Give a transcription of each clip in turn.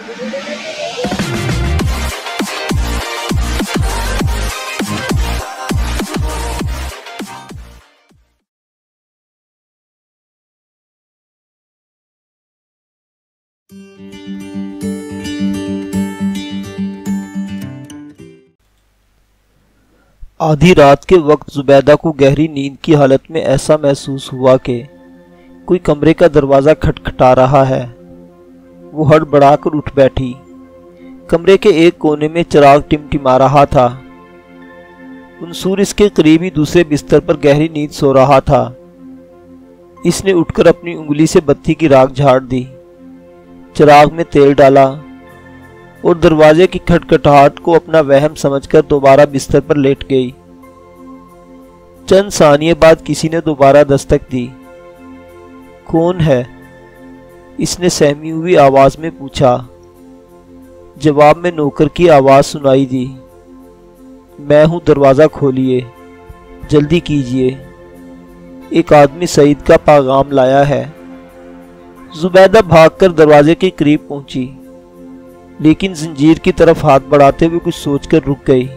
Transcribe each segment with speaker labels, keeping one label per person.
Speaker 1: آدھی رات کے وقت زبیدہ کو گہری نیند کی حالت میں ایسا محسوس ہوا کہ کوئی کمرے کا دروازہ کھٹکھٹا رہا ہے۔ وہ ہڑبڑا کر اٹھ بیٹھی۔ کمرے کے ایک کونے میں چراغ ٹمٹما رہا تھا۔ منصور اس کے قریبی دوسرے بستر پر گہری نیند سو رہا تھا۔ اس نے اٹھ کر اپنی انگلی سے بتی کی راکھ جھاڑ دی، چراغ میں تیل ڈالا اور دروازے کی کھٹکھٹاہٹ کو اپنا وہم سمجھ کر دوبارہ بستر پر لیٹ گئی۔ چند ثانیے بعد کسی نے دوبارہ دستک دی۔ کون ہے؟ اس نے سہمی ہوئی آواز میں پوچھا۔ جواب میں نوکر کی آواز سنائی دی۔ میں ہوں، دروازہ کھولیے، جلدی کیجیے، ایک آدمی سعید کا پیغام لایا ہے۔ زبیدہ بھاگ کر دروازے کے قریب پہنچی، لیکن زنجیر کی طرف ہاتھ بڑھاتے ہوئے کچھ سوچ کر رک گئی۔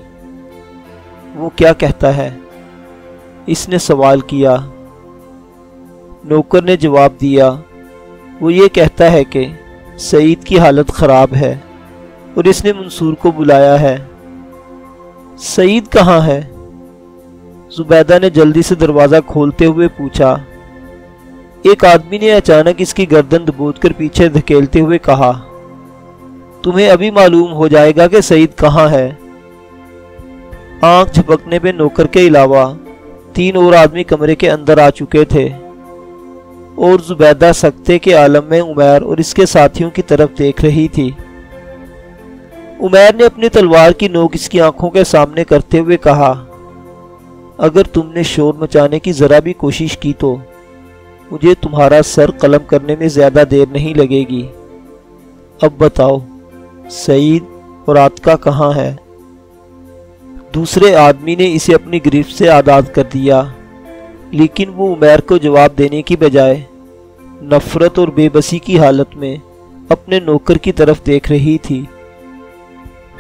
Speaker 1: وہ کیا کہتا ہے؟ اس نے سوال کیا۔ نوکر نے جواب دیا، وہ یہ کہتا ہے کہ سعید کی حالت خراب ہے اور اس نے منصور کو بلایا ہے۔ سعید کہاں ہے؟ زبیدہ نے جلدی سے دروازہ کھولتے ہوئے پوچھا۔ ایک آدمی نے اچانک اس کی گردن دبوچ کر پیچھے دھکیلتے ہوئے کہا، تمہیں ابھی معلوم ہو جائے گا کہ سعید کہاں ہے۔ آنکھ جھپکنے پہ نوکر کے علاوہ 3 اور آدمی کمرے کے اندر آ چکے تھے اور زبیدہ سکتے کے عالم میں عمیر اور اس کے ساتھیوں کی طرف دیکھ رہی تھی۔ عمیر نے اپنی تلوار کی نوک اس کی آنکھوں کے سامنے کرتے ہوئے کہا، اگر تم نے شور مچانے کی ذرا بھی کوشش کی تو مجھے تمہارا سر قلم کرنے میں زیادہ دیر نہیں لگے گی۔ اب بتاؤ، سعید اور عاتکہ کہاں ہے؟ دوسرے آدمی نے اسے اپنی گرفت سے آزاد کر دیا، لیکن وہ عمیر کو جواب دینے کی بجائے نفرت اور بے بسی کی حالت میں اپنے نوکر کی طرف دیکھ رہی تھی۔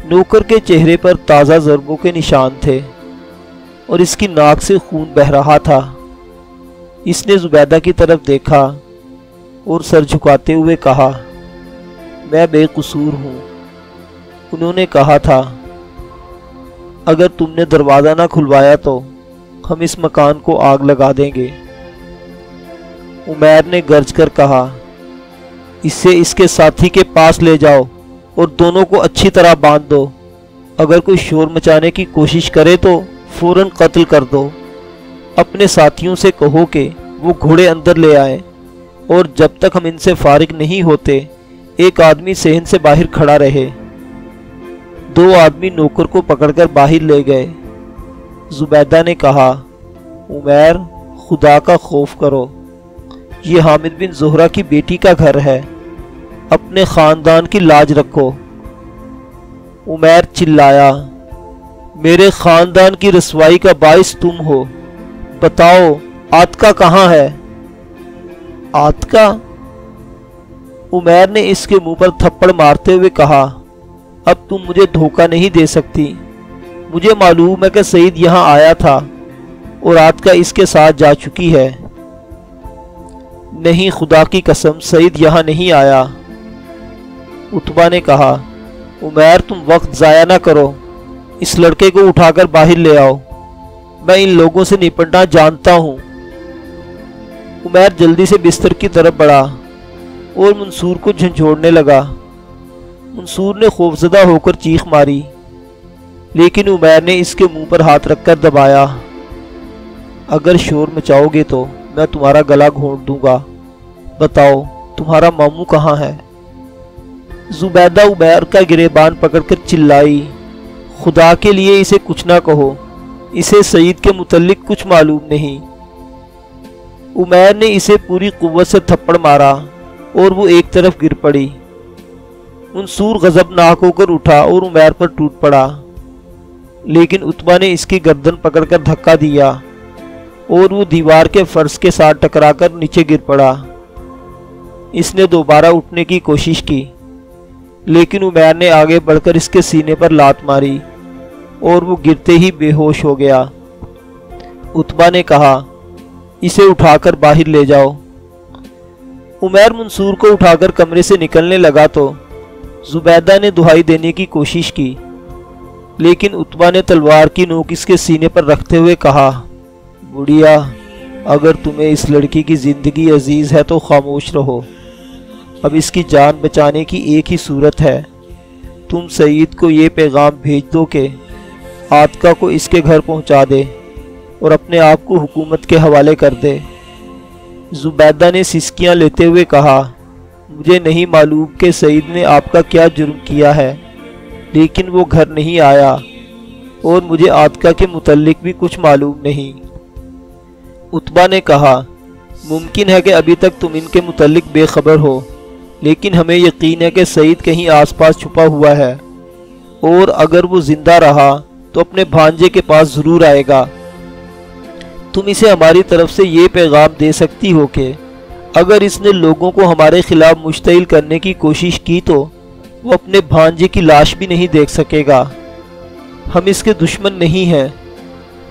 Speaker 1: نوکر کے چہرے پر تازہ ضربوں کے نشان تھے اور اس کی ناک سے خون بہہ رہا تھا۔ اس نے زبیدہ کی طرف دیکھا اور سر جھکاتے ہوئے کہا، میں بے قصور ہوں۔ انہوں نے کہا تھا، اگر تم نے دروازہ نہ کھلوایا تو ہم اس مکان کو آگ لگا دیں گے۔ عمیر نے گرج کر کہا، اسے اس کے ساتھی کے پاس لے جاؤ اور دونوں کو اچھی طرح باندھ دو۔ اگر کوئی شور مچانے کی کوشش کرے تو فوراً قتل کر دو۔ اپنے ساتھیوں سے کہو کہ وہ گھوڑے اندر لے آئیں اور جب تک ہم ان سے فارغ نہیں ہوتے ایک آدمی صحن سے باہر کھڑا رہے۔ 2 آدمی نوکر کو پکڑ کر باہر لے گئے۔ زبیدہ نے کہا، عمیر، خدا کا خوف کرو، یہ حامد بن زہرہ کی بیٹی کا گھر ہے، اپنے خاندان کی لاج رکھو۔ عمیر چلایا، میرے خاندان کی رسوائی کا باعث تم ہو، بتاؤ عاتکہ کہاں ہے؟ عاتکہ؟ عمیر نے اس کے منہ پر تھپڑ مارتے ہوئے کہا، اب تم مجھے دھوکہ نہیں دے سکتی۔ مجھے معلوم ہے کہ سعید یہاں آیا تھا اور عاتکہ اس کے ساتھ جا چکی ہے۔ نہیں، خدا کی قسم، سعید یہاں نہیں آیا۔ عتبہ نے کہا، عمیر تم وقت ضائع نہ کرو، اس لڑکے کو اٹھا کر باہر لے آؤ، میں ان لوگوں سے نپٹنا جانتا ہوں۔ عمیر جلدی سے بستر کی طرف بڑھا اور منصور کو جھنجھوڑنے لگا۔ منصور نے خوفزدہ ہو کر چیخ ماری، لیکن عمیر نے اس کے منہ پر ہاتھ رکھ کر دبایا۔ اگر شور مچاؤ گے تو میں تمہارا گلا گھونٹ دوں گا، بتاؤ تمہارا ماموں کہاں ہے؟ زبیدہ عمیر کا گریبان پکڑ کر چلائی، خدا کے لیے اسے کچھ نہ کہو، اسے سعید کے متعلق کچھ معلوم نہیں۔ عمیر نے اسے پوری قوت سے تھپڑ مارا اور وہ ایک طرف گر پڑی۔ منصور غضبناک ہو کر اٹھا اور عمیر پر ٹوٹ پڑا، لیکن عتبہ نے اس کی گردن پکڑ کر دھکا دیا اور وہ دیوار کے فرش کے ساتھ ٹکرا کر نیچے گر پڑا۔ اس نے دوبارہ اٹھنے کی کوشش کی، لیکن عمیر نے آگے بڑھ کر اس کے سینے پر لات ماری اور وہ گرتے ہی بے ہوش ہو گیا۔ عتبہ نے کہا، اسے اٹھا کر باہر لے جاؤ۔ عمیر منصور کو اٹھا کر کمرے سے نکلنے لگا تو زبیدہ نے دہائی دینے کی کوشش کی، لیکن عتبہ نے تلوار کی نوک اس کے سینے پر رکھتے ہوئے کہا، بڑھیا، اگر تمہیں اس لڑکی کی زندگی عزیز ہے تو خاموش رہو۔ اب اس کی جان بچانے کی ایک ہی صورت ہے، تم سعید کو یہ پیغام بھیج دو کہ عاتکہ کو اس کے گھر پہنچا دے اور اپنے آپ کو حکومت کے حوالے کر دے۔ زبیدہ نے سسکیاں لیتے ہوئے کہا، مجھے نہیں معلوم کہ سعید نے آپ کا کیا جرم کیا ہے، لیکن وہ گھر نہیں آیا اور مجھے عاتکہ کے متعلق بھی کچھ معلوم نہیں۔ عتبہ نے کہا، ممکن ہے کہ ابھی تک تم ان کے متعلق بے خبر ہو، لیکن ہمیں یقین ہے کہ سعید کہیں آس پاس چھپا ہوا ہے، اور اگر وہ زندہ رہا تو اپنے بھانجے کے پاس ضرور آئے گا۔ تم اسے ہماری طرف سے یہ پیغام دے سکتی ہو کہ اگر اس نے لوگوں کو ہمارے خلاف مشتعل کرنے کی کوشش کی تو وہ اپنے بھانجے کی لاش بھی نہیں دیکھ سکے گا۔ ہم اس کے دشمن نہیں ہیں،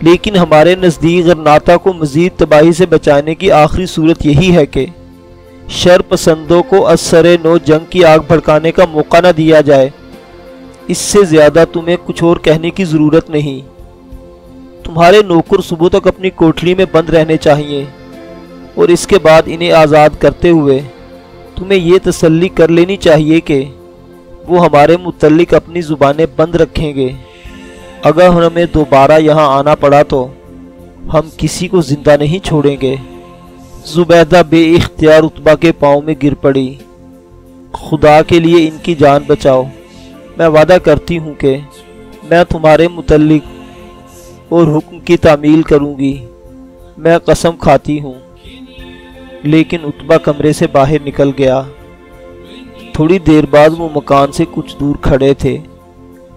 Speaker 1: لیکن ہمارے نزدیک غرناطہ کو مزید تباہی سے بچانے کی آخری صورت یہی ہے کہ شر پسندوں کو از سر نو جنگ کی آگ بھڑکانے کا موقع نہ دیا جائے۔ اس سے زیادہ تمہیں کچھ اور کہنے کی ضرورت نہیں۔ تمہارے نوکر صبح تک اپنی کوٹھری میں بند رہنے چاہیے، اور اس کے بعد انہیں آزاد کرتے ہوئے تمہیں یہ تسلی کر لینی چاہیے کہ وہ ہمارے متعلق اپنی زبانیں بند رکھیں گے۔ اگر ہمیں دوبارہ یہاں آنا پڑا تو ہم کسی کو زندہ نہیں چھوڑیں گے۔ زبیدہ بے اختیار عتبہ کے پاؤں میں گر پڑی۔ خدا کے لیے ان کی جان بچاؤ، میں وعدہ کرتی ہوں کہ میں تمہارے متعلق اور حکم کی تعمیل کروں گی، میں قسم کھاتی ہوں۔ لیکن عتبہ کمرے سے باہر نکل گیا۔ تھوڑی دیر بعد وہ مکان سے کچھ دور کھڑے تھے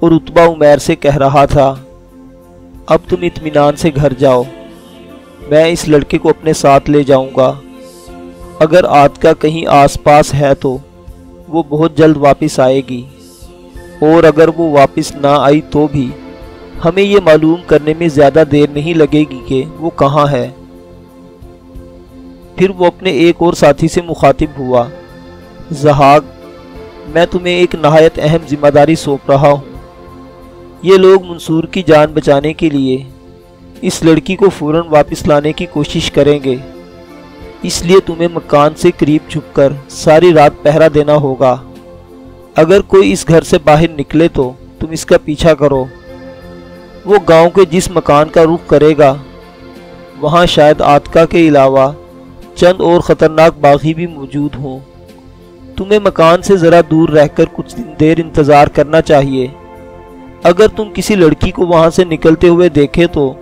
Speaker 1: اور عتبہ عمیر سے کہہ رہا تھا، اب تم اطمینان سے گھر جاؤ، میں اس لڑکے کو اپنے ساتھ لے جاؤں گا۔ اگر عاتکہ کہیں آس پاس ہے تو وہ بہت جلد واپس آئے گی، اور اگر وہ واپس نہ آئی تو بھی ہمیں یہ معلوم کرنے میں زیادہ دیر نہیں لگے گی کہ وہ کہاں ہے۔ پھر وہ اپنے ایک اور ساتھی سے مخاطب ہوا، ضحاک، میں تمہیں ایک نہایت اہم ذمہ داری سونپ رہا ہوں۔ یہ لوگ منصور کی جان بچانے کے لیے اس لڑکی کو فوراً واپس لانے کی کوشش کریں گے، اس لیے تمہیں مکان سے قریب چھپ کر ساری رات پہرا دینا ہوگا۔ اگر کوئی اس گھر سے باہر نکلے تو تم اس کا پیچھا کرو۔ وہ گاؤں کے جس مکان کا رخ کرے گا وہاں شاید عاتکہ کے علاوہ چند اور خطرناک باغی بھی موجود ہوں۔ تمہیں مکان سے ذرا دور رہ کر کچھ دیر انتظار کرنا چاہیے۔ اگر تم کسی لڑکی کو وہاں سے نکلتے ہوئے دیکھے تو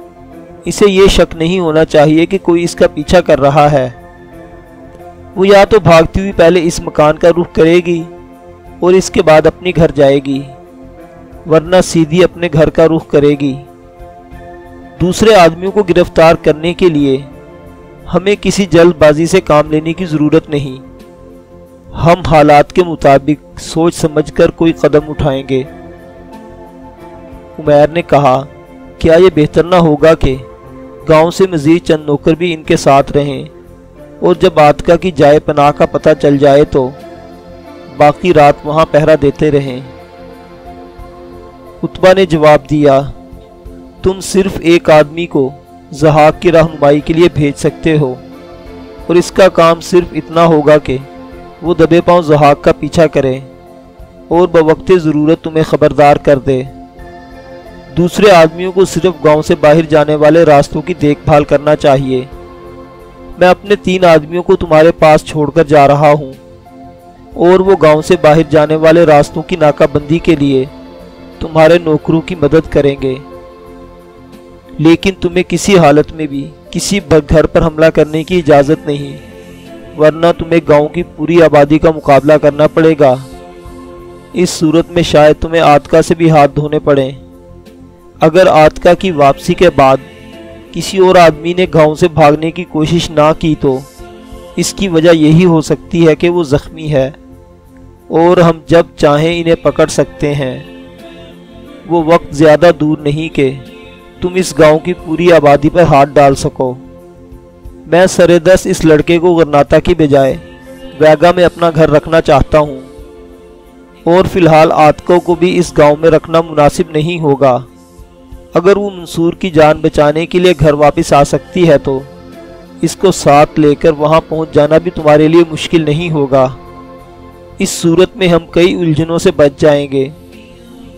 Speaker 1: اسے یہ شک نہیں ہونا چاہیے کہ کوئی اس کا پیچھا کر رہا ہے۔ وہ یا تو بھاگتی ہوئی پہلے اس مکان کا رخ کرے گی اور اس کے بعد اپنے گھر جائے گی، ورنہ سیدھی اپنے گھر کا رخ کرے گی۔ دوسرے آدمیوں کو گرفتار کرنے کے لیے ہمیں کسی جلد بازی سے کام لینے کی ضرورت نہیں۔ ہم حالات کے مطابق سوچ سمجھ کر کوئی قدم اٹھائیں گے۔ عمیر نے کہا، کیا یہ بہتر نہ ہوگا کہ گاؤں سے مزید چند نوکر بھی ان کے ساتھ رہیں، اور جب عاتکہ کی جائے پناہ کا پتہ چل جائے تو باقی رات وہاں پہرا دیتے رہیں؟ عتبہ نے جواب دیا، تم صرف ایک آدمی کو ضحاک کی رہنمائی کے لیے بھیج سکتے ہو، اور اس کا کام صرف اتنا ہوگا کہ وہ دبے پاؤں ضحاک کا پیچھا کرے اور بوقت ضرورت تمہیں خبردار کر دے۔ دوسرے آدمیوں کو صرف گاؤں سے باہر جانے والے راستوں کی دیکھ بھال کرنا چاہیے۔ میں اپنے 3 آدمیوں کو تمہارے پاس چھوڑ کر جا رہا ہوں، اور وہ گاؤں سے باہر جانے والے راستوں کی ناکہ بندی کے لیے تمہارے نوکروں کی مدد کریں گے۔ لیکن تمہیں کسی حالت میں بھی کسی گھر پر حملہ کرنے کی اجازت نہیں، ورنہ تمہیں گاؤں کی پوری آبادی کا مقابلہ کرنا پڑے گا۔ اس صورت میں شاید تمہیں عاتکہ سے بھی ہاتھ دھونے پڑیں۔ اگر عاتکہ کی واپسی کے بعد کسی اور آدمی نے گاؤں سے بھاگنے کی کوشش نہ کی تو اس کی وجہ یہی ہو سکتی ہے کہ وہ زخمی ہے۔ اور ہم جب چاہیں انہیں پکڑ سکتے ہیں۔ وہ وقت زیادہ دور نہیں کہ تم اس گاؤں کی پوری آبادی پر ہاتھ ڈال سکو۔ میں سرے دست اس لڑکے کو غرناطہ کی بجائے ویگا میں اپنا گھر رکھنا چاہتا ہوں، اور فی الحال عاتکہ کو بھی اس گاؤں میں رکھنا مناسب نہیں ہوگا۔ اگر وہ منصور کی جان بچانے کے لیے گھر واپس آ سکتی ہے تو اس کو ساتھ لے کر وہاں پہنچ جانا بھی تمہارے لیے مشکل نہیں ہوگا۔ اس صورت میں ہم کئی الجھنوں سے بچ جائیں گے۔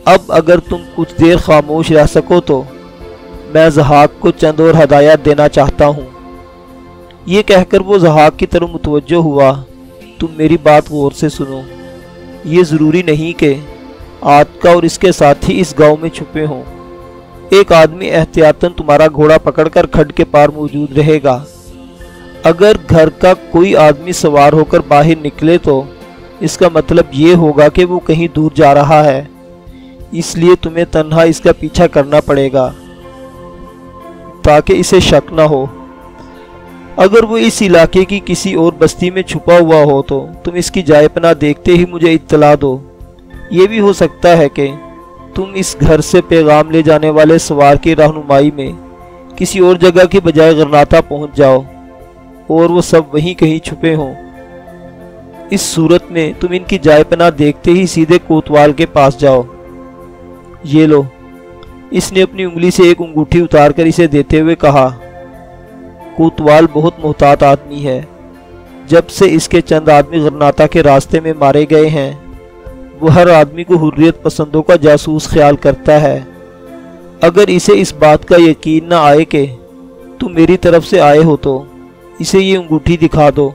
Speaker 1: اب اگر تم کچھ دیر خاموش رہ سکو تو میں ضحاک کو چند اور ہدایات دینا چاہتا ہوں۔ یہ کہہ کر وہ ضحاک کی طرف متوجہ ہوا۔ تم میری بات غور سے سنو۔ یہ ضروری نہیں کہ عاتکہ اور اس کے ساتھی اس گاؤں میں چھپے ہوں۔ ایک آدمی احتیاطاً تمہارا گھوڑا پکڑ کر کھڈ کے پار موجود رہے گا۔ اگر گھر کا کوئی آدمی سوار ہو کر باہر نکلے تو اس کا مطلب یہ ہوگا کہ وہ کہیں دور جا رہا ہے، اس لیے تمہیں تنہا اس کا پیچھا کرنا پڑے گا تاکہ اسے شک نہ ہو۔ اگر وہ اس علاقے کی کسی اور بستی میں چھپا ہوا ہو تو تم اس کی جائے پناہ دیکھتے ہی مجھے اطلاع دو۔ یہ بھی ہو سکتا ہے کہ تم اس گھر سے پیغام لے جانے والے سوار کی رہنمائی میں کسی اور جگہ کی بجائے غرناطہ پہنچ جاؤ اور وہ سب وہیں کہیں چھپے ہوں۔ اس صورت میں تم ان کی جائے پناہ دیکھتے ہی سیدھے کوتوال کے پاس جاؤ۔ یہ لو۔ اس نے اپنی انگلی سے ایک انگوٹھی اتار کر اسے دیتے ہوئے کہا۔ کوتوال بہت محتاط آدمی ہے۔ جب سے اس کے چند آدمی غرناطہ کے راستے میں مارے گئے ہیں، وہ ہر آدمی کو حریت پسندوں کا جاسوس خیال کرتا ہے۔ اگر اسے اس بات کا یقین نہ آئے کہ تم میری طرف سے آئے ہو تو اسے یہ انگوٹھی دکھا دو،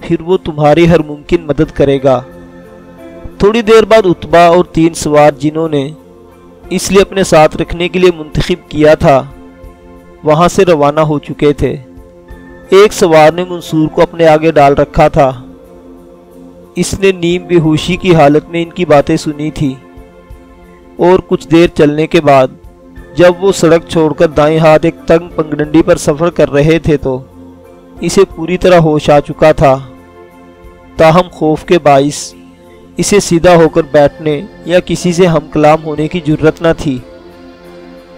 Speaker 1: پھر وہ تمہاری ہر ممکن مدد کرے گا۔ تھوڑی دیر بعد اتبا اور 3 سوار جنہوں نے اس لیے اپنے ساتھ رکھنے کے لیے منتخب کیا تھا وہاں سے روانہ ہو چکے تھے۔ ایک سوار نے منصور کو اپنے آگے ڈال رکھا تھا۔ اس نے نیم بے ہوشی کی حالت میں ان کی باتیں سنی تھی، اور کچھ دیر چلنے کے بعد جب وہ سڑک چھوڑ کر دائیں ہاتھ ایک تنگ پگڈنڈی پر سفر کر رہے تھے تو اسے پوری طرح ہوش آ چکا تھا۔ تاہم خوف کے باعث اسے سیدھا ہو کر بیٹھنے یا کسی سے ہم کلام ہونے کی جرت نہ تھی۔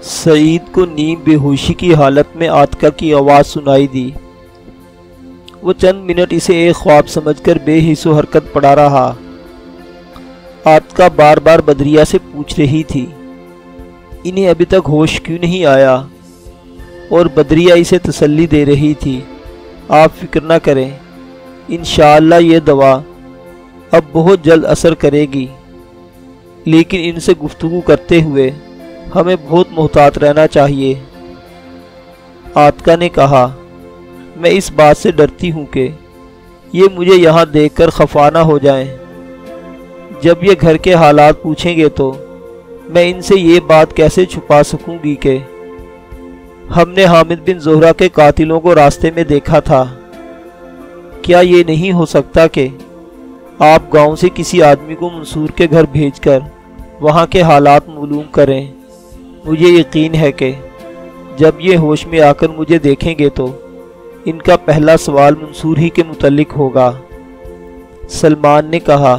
Speaker 1: سعید کو نیم بے ہوشی کی حالت میں عاتکہ کی آواز سنائی دی۔ وہ چند منٹ اسے ایک خواب سمجھ کر بے حس و حرکت پڑا رہا۔ عاتکہ بار بار بدریہ سے پوچھ رہی تھی، انہیں ابھی تک ہوش کیوں نہیں آیا؟ اور بدریہ اسے تسلی دے رہی تھی، آپ فکر نہ کریں، انشاءاللہ یہ دوا اب بہت جلد اثر کرے گی، لیکن ان سے گفتگو کرتے ہوئے ہمیں بہت محتاط رہنا چاہیے۔ عاتکہ نے کہا، میں اس بات سے ڈرتی ہوں کہ یہ مجھے یہاں دیکھ کر خفا نہ ہو جائیں۔ جب یہ گھر کے حالات پوچھیں گے تو میں ان سے یہ بات کیسے چھپا سکوں گی کہ ہم نے حامد بن زہرہ کے قاتلوں کو راستے میں دیکھا تھا؟ کیا یہ نہیں ہو سکتا کہ آپ گاؤں سے کسی آدمی کو منصور کے گھر بھیج کر وہاں کے حالات معلوم کریں؟ مجھے یقین ہے کہ جب یہ ہوش میں آ کر مجھے دیکھیں گے تو ان کا پہلا سوال منصور ہی کے متعلق ہوگا۔ سلمان نے کہا،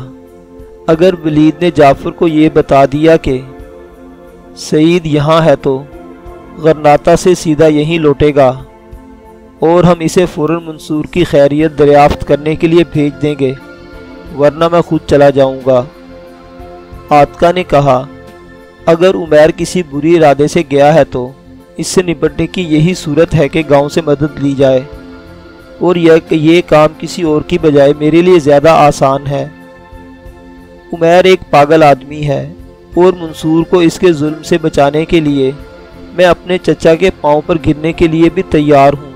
Speaker 1: اگر ولید نے جعفر کو یہ بتا دیا کہ سعید یہاں ہے تو غرناطہ سے سیدھا یہیں لوٹے گا، اور ہم اسے فوراً منصور کی خیریت دریافت کرنے کے لیے بھیج دیں گے، ورنہ میں خود چلا جاؤں گا۔ عاتکہ نے کہا، اگر عمیر کسی بری ارادے سے گیا ہے تو اس سے نپٹنے کی یہی صورت ہے کہ گاؤں سے مدد لی جائے، اور یہ کام کسی اور کی بجائے میرے لیے زیادہ آسان ہے۔ عمیر ایک پاگل آدمی ہے، اور منصور کو اس کے ظلم سے بچانے کے لیے میں اپنے چچا کے پاؤں پر گرنے کے لیے بھی تیار ہوں۔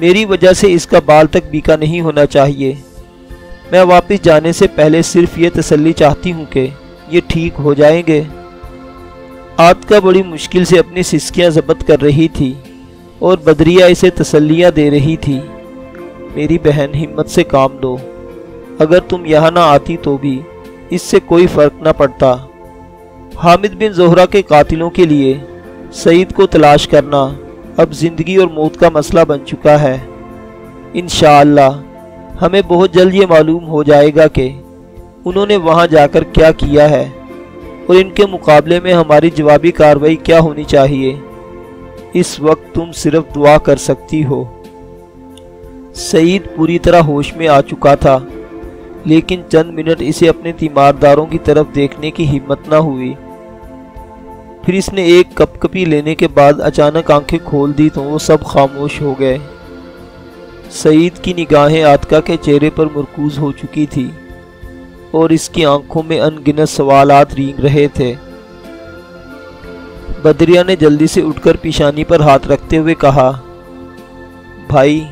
Speaker 1: میری وجہ سے اس کا بال تک بیکا نہیں ہونا چاہیے۔ میں واپس جانے سے پہلے صرف یہ تسلی چاہتی ہوں کہ یہ ٹھیک ہو جائیں گے۔ عاتکہ بڑی مشکل سے اپنی سسکیاں ضبط کر رہی تھی اور بدریہ اسے تسلیاں دے رہی تھی۔ میری بہن، ہمت سے کام دو، اگر تم یہاں نہ آتی تو بھی اس سے کوئی فرق نہ پڑتا۔ حامد بن زہرہ کے قاتلوں کے لیے سعید کو تلاش کرنا اب زندگی اور موت کا مسئلہ بن چکا ہے۔ انشاءاللہ ہمیں بہت جلد یہ معلوم ہو جائے گا کہ انہوں نے وہاں جا کر کیا کیا ہے اور ان کے مقابلے میں ہماری جوابی کارروائی کیا ہونی چاہیے؟ اس وقت تم صرف دعا کر سکتی ہو۔ سعید پوری طرح ہوش میں آ چکا تھا، لیکن چند منٹ اسے اپنے تیمارداروں کی طرف دیکھنے کی ہمت نہ ہوئی۔ پھر اس نے ایک کپ کپی لینے کے بعد اچانک آنکھیں کھول دی تو وہ سب خاموش ہو گئے۔ سعید کی نگاہیں عاتکہ کے چہرے پر مرکوز ہو چکی تھی اور اس کی آنکھوں میں ان گنت سوالات رینگ رہے تھے۔ بدریہ نے جلدی سے اٹھ کر پیشانی پر ہاتھ رکھتے ہوئے کہا، بھائی،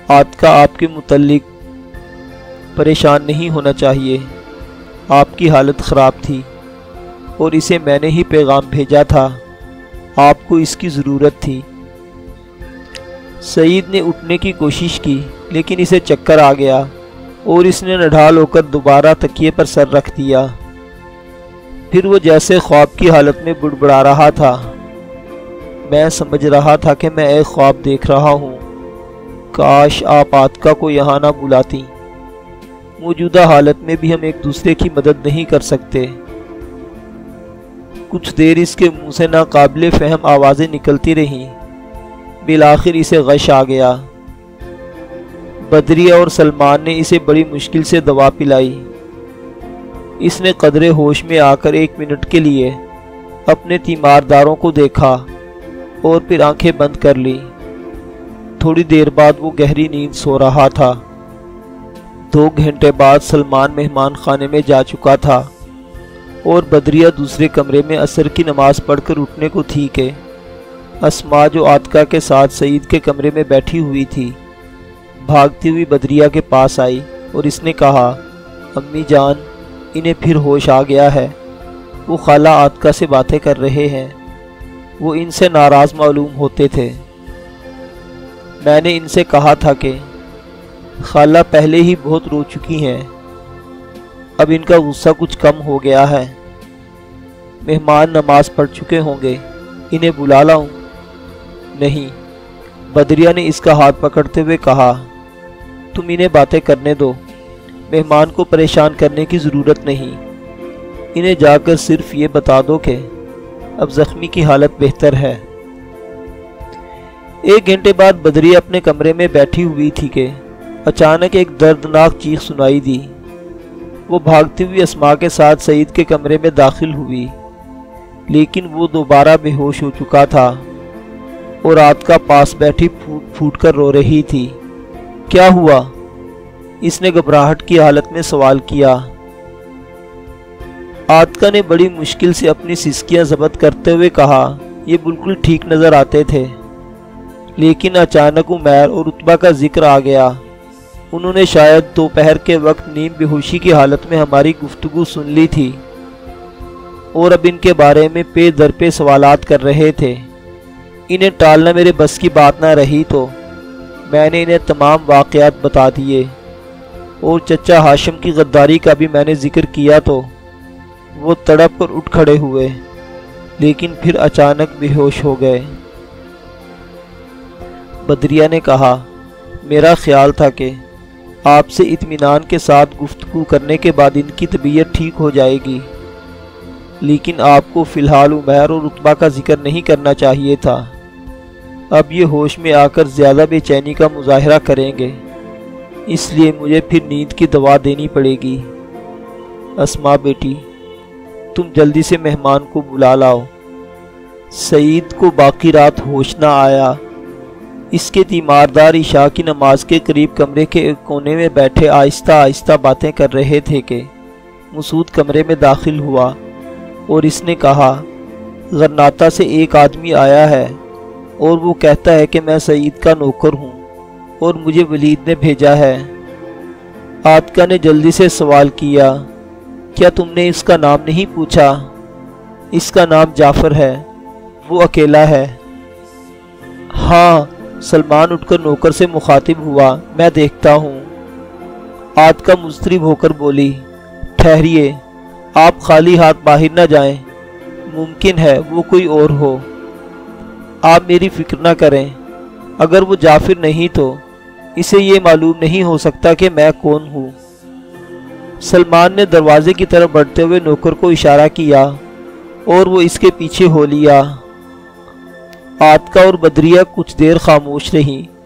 Speaker 1: عاتکہ آپ کے متعلق پریشان نہیں ہونا چاہیے۔ آپ کی حالت خراب تھی اور اسے میں نے ہی پیغام بھیجا تھا، آپ کو اس کی ضرورت تھی۔ سعید نے اٹھنے کی کوشش کی لیکن اسے چکر آ گیا اور اس نے نڈھال ہو کر دوبارہ تکیے پر سر رکھ دیا۔ پھر وہ جیسے خواب کی حالت میں بڑبڑا رہا تھا، میں سمجھ رہا تھا کہ میں ایک خواب دیکھ رہا ہوں، کاش آپ عاتکہ کو یہاں نہ بلاتی۔ موجودہ حالت میں بھی ہم ایک دوسرے کی مدد نہیں کر سکتے۔ کچھ دیر اس کے منہ سے ناقابل فہم آوازیں نکلتی رہیں، بالآخر اسے غش آ گیا۔ بدریہ اور سلمان نے اسے بڑی مشکل سے دوا پلائی۔ اس نے قدرے ہوش میں آ کر 1 منٹ کے لیے اپنے تیمارداروں کو دیکھا اور پھر آنکھیں بند کر لی۔ تھوڑی دیر بعد وہ گہری نیند سو رہا تھا۔ 2 گھنٹے بعد سلمان مہمان خانے میں جا چکا تھا اور بدریہ دوسرے کمرے میں عصر کی نماز پڑھ کر اٹھنے کو تھی کہ اسماء، جو عاتکہ کے ساتھ سعید کے کمرے میں بیٹھی ہوئی تھی، بھاگتی ہوئی بدریہ کے پاس آئی اور اس نے کہا، امی جان، انہیں پھر ہوش آ گیا ہے، وہ خالہ عاتکہ سے باتیں کر رہے ہیں، وہ ان سے ناراض معلوم ہوتے تھے۔ میں نے ان سے کہا تھا کہ خالہ پہلے ہی بہت رو چکی ہیں، اب ان کا غصہ کچھ کم ہو گیا ہے۔ مہمان نماز پڑھ چکے ہوں گے، انہیں بلا لاؤں؟ نہیں، بدریہ نے اس کا ہاتھ پکڑتے ہوئے کہا، تم انہیں باتیں کرنے دو، مہمان کو پریشان کرنے کی ضرورت نہیں۔ انہیں جا کر صرف یہ بتا دو کہ اب زخمی کی حالت بہتر ہے۔ 1 گھنٹے بعد بدریہ اپنے کمرے میں بیٹھی ہوئی تھی کہ اچانک ایک دردناک چیخ سنائی دی۔ وہ بھاگتی ہوئی اسماء کے ساتھ سعید کے کمرے میں داخل ہوئی، لیکن وہ دوبارہ بے ہوش ہو چکا تھا اور عاتکہ پاس بیٹھی پھوٹ پھوٹ کر رو رہی تھی۔ کیا ہوا؟ اس نے گھبراہٹ کی حالت میں سوال کیا۔ عاتکہ نے بڑی مشکل سے اپنی سسکیاں ضبط کرتے ہوئے کہا، یہ بالکل ٹھیک نظر آتے تھے، لیکن اچانک عمیر اور رتبہ کا ذکر آ گیا۔ انہوں نے شاید دوپہر کے وقت نیم بے ہوشی کی حالت میں ہماری گفتگو سن لی تھی اور اب ان کے بارے میں پے در پے سوالات کر رہے تھے۔ انہیں ٹالنا میرے بس کی بات نہ رہی تو میں نے انہیں تمام واقعات بتا دیے اور چچا ہاشم کی غداری کا بھی میں نے ذکر کیا تو وہ تڑپ کر اٹھ کھڑے ہوئے، لیکن پھر اچانک بے ہوش ہو گئے۔ بدریہ نے کہا، میرا خیال تھا کہ آپ سے اطمینان کے ساتھ گفتگو کرنے کے بعد ان کی طبیعت ٹھیک ہو جائے گی، لیکن آپ کو فی الحال عمیر اور رتبہ کا ذکر نہیں کرنا چاہیے تھا۔ اب یہ ہوش میں آ کر زیادہ بے چینی کا مظاہرہ کریں گے، اس لیے مجھے پھر نیند کی دوا دینی پڑے گی۔ اسماء بیٹی، تم جلدی سے مہمان کو بلا لاؤ۔ سعید کو باقی رات ہوش نہ آیا۔ اس کے تیماردار عشاء کی نماز کے قریب کمرے کے ایک کونے میں بیٹھے آہستہ آہستہ باتیں کر رہے تھے کہ مسعود کمرے میں داخل ہوا اور اس نے کہا، غرناطہ سے ایک آدمی آیا ہے اور وہ کہتا ہے کہ میں سعید کا نوکر ہوں اور مجھے ولید نے بھیجا ہے۔ عاتکہ نے جلدی سے سوال کیا، کیا تم نے اس کا نام نہیں پوچھا؟ اس کا نام جعفر ہے، وہ اکیلا ہے۔ ہاں، سلمان اٹھ کر نوکر سے مخاطب ہوا، میں دیکھتا ہوں۔ عاتکہ مضطرب ہو کر بولی، ٹھہریے، آپ خالی ہاتھ باہر نہ جائیں، ممکن ہے وہ کوئی اور ہو۔ آپ میری فکر نہ کریں، اگر وہ جعفر نہیں تو اسے یہ معلوم نہیں ہو سکتا کہ میں کون ہوں۔ سلمان نے دروازے کی طرف بڑھتے ہوئے نوکر کو اشارہ کیا اور وہ اس کے پیچھے ہو لیا۔ عاتکہ اور بدریہ کچھ دیر خاموش رہیں۔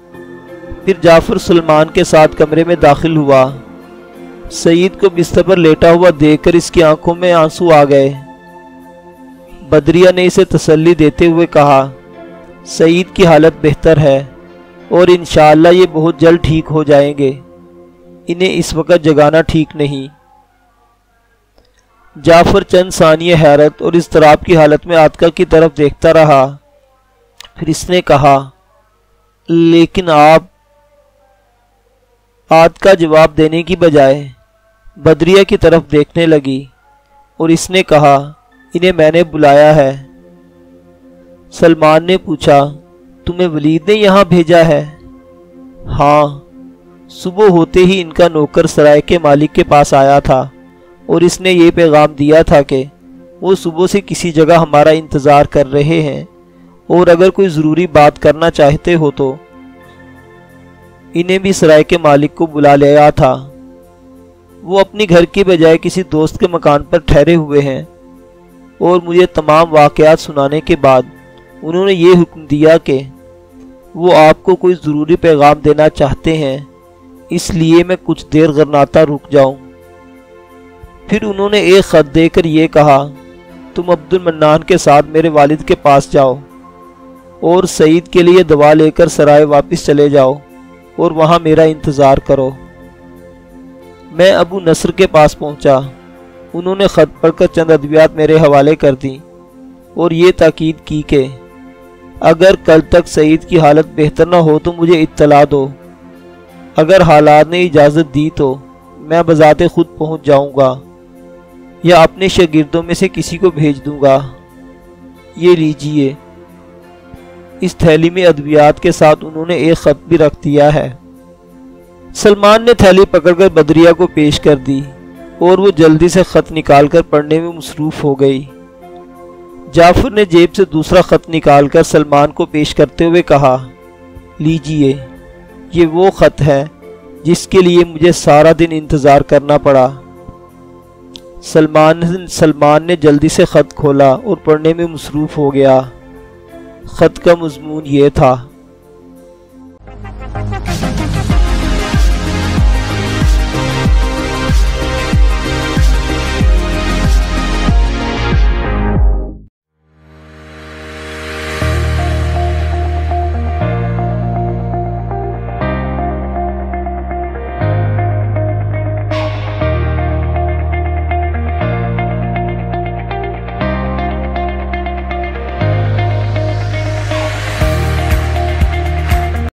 Speaker 1: پھر جعفر سلمان کے ساتھ کمرے میں داخل ہوا۔ سعید کو بستر پر لیٹا ہوا دیکھ کر اس کی آنکھوں میں آنسو آ گئے۔ بدریہ نے اسے تسلی دیتے ہوئے کہا، سعید کی حالت بہتر ہے اور انشاءاللہ یہ بہت جلد ٹھیک ہو جائیں گے، انہیں اس وقت جگانا ٹھیک نہیں۔ جعفر چند ثانیے حیرت اور اضطراب کی حالت میں عاتکہ کی طرف دیکھتا رہا، پھر اس نے کہا، لیکن آپ؟ عاتکہ جواب دینے کی بجائے بدریہ کی طرف دیکھنے لگی اور اس نے کہا، انہیں میں نے بلایا ہے۔ سلمان نے پوچھا، تمہیں ولید نے یہاں بھیجا ہے؟ ہاں، صبح ہوتے ہی ان کا نوکر سرائے کے مالک کے پاس آیا تھا اور اس نے یہ پیغام دیا تھا کہ وہ صبح سے کسی جگہ ہمارا انتظار کر رہے ہیں اور اگر کوئی ضروری بات کرنا چاہتے ہو تو انہیں بھی سرائے کے مالک کو بلا لیا تھا۔ وہ اپنی گھر کی بجائے کسی دوست کے مکان پر ٹھہرے ہوئے ہیں اور مجھے تمام واقعات سنانے کے بعد انہوں نے یہ حکم دیا کہ وہ آپ کو کوئی ضروری پیغام دینا چاہتے ہیں، اس لیے میں کچھ دیر غرناطہ رک جاؤں۔ پھر انہوں نے ایک خط دے کر یہ کہا، تم عبد المنان کے ساتھ میرے والد کے پاس جاؤ اور سعید کے لیے دوا لے کر سرائے واپس چلے جاؤ اور وہاں میرا انتظار کرو۔ میں ابو نصر کے پاس پہنچا۔ انہوں نے خط پڑھ کر چند ادویات میرے حوالے کر دیں اور یہ تاکید کی کہ اگر کل تک سعید کی حالت بہتر نہ ہو تو مجھے اطلاع دو، اگر حالات نے اجازت دی تو میں بذات خود پہنچ جاؤں گا یا اپنے شاگردوں میں سے کسی کو بھیج دوں گا۔ یہ لیجئے۔ اس تھیلی میں ادویات کے ساتھ انہوں نے ایک خط بھی رکھ دیا ہے۔ سلمان نے تھیلی پکڑ کر بدریہ کو پیش کر دی اور وہ جلدی سے خط نکال کر پڑھنے میں مصروف ہو گئی۔ جعفر نے جیب سے دوسرا خط نکال کر سلمان کو پیش کرتے ہوئے کہا، لیجئے، یہ وہ خط ہے جس کے لیے مجھے سارا دن انتظار کرنا پڑا۔ سلمان نے جلدی سے خط کھولا اور پڑھنے میں مصروف ہو گیا۔ خط کا مضمون یہ تھا،